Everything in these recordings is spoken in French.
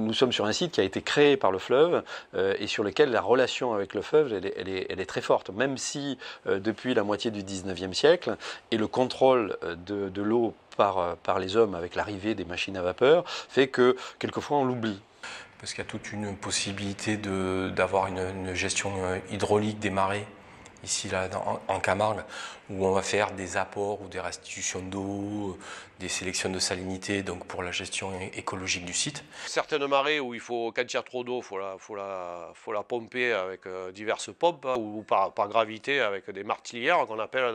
nous sommes sur un site qui a été créé par le fleuve et sur lequel la relation avec le fleuve, elle est très forte. Même si depuis la moitié du 19e siècle, et le contrôle de l'eau par les hommes avec l'arrivée des machines à vapeur, fait que quelquefois on l'oublie. Parce qu'il y a toute une possibilité d'avoir une gestion hydraulique des marées, ici là, en Camargue, où on va faire des apports ou des restitutions d'eau, des sélections de salinité, donc pour la gestion écologique du site. Certaines marées où quand il y a trop d'eau, faut la pomper avec diverses pompes, hein, ou par gravité avec des martilières qu'on appelle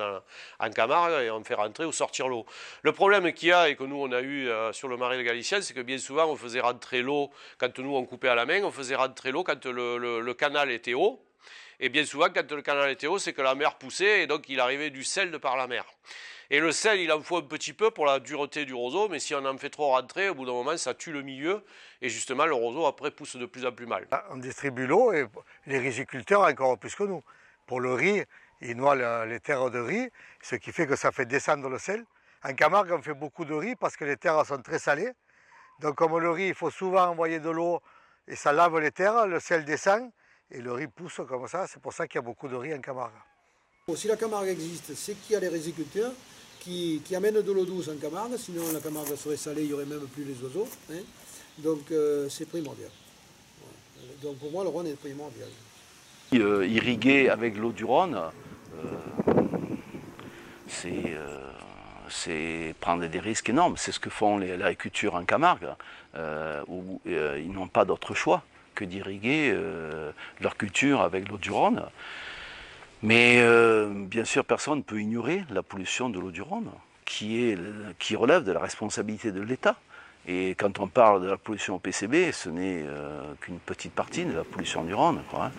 en Camargue, et on fait rentrer ou sortir l'eau. Le problème qu'il y a et que nous on a eu sur le marais de Galicien, c'est que bien souvent on faisait rentrer l'eau, quand nous on coupait à la main, on faisait rentrer l'eau quand le canal était haut. Et bien souvent, quand le canal était haut, c'est que la mer poussait et donc il arrivait du sel de par la mer. Et le sel, il en faut un petit peu pour la dureté du roseau, mais si on en fait trop rentrer, au bout d'un moment, ça tue le milieu. Et justement, le roseau, après, pousse de plus en plus mal. On distribue l'eau et les riziculteurs encore plus que nous. Pour le riz, ils noient les terres de riz, ce qui fait que ça fait descendre le sel. En Camargue, on fait beaucoup de riz parce que les terres sont très salées. Donc comme le riz, il faut souvent envoyer de l'eau et ça lave les terres, le sel descend. Et le riz pousse comme ça, c'est pour ça qu'il y a beaucoup de riz en Camargue. Si la Camargue existe, c'est qu'il y a les riziculteurs qui amènent de l'eau douce en Camargue, sinon la Camargue serait salée, il n'y aurait même plus les oiseaux. Hein. Donc c'est primordial. Donc pour moi, le Rhône est primordial. Irriguer avec l'eau du Rhône, c'est prendre des risques énormes. C'est ce que font l'agriculture en Camargue, où ils n'ont pas d'autre choix que d'irriguer leur culture avec l'eau du Rhône. Mais bien sûr, personne ne peut ignorer la pollution de l'eau du Rhône, qui relève de la responsabilité de l'État. Et quand on parle de la pollution au PCB, ce n'est qu'une petite partie de la pollution du Rhône, quoi.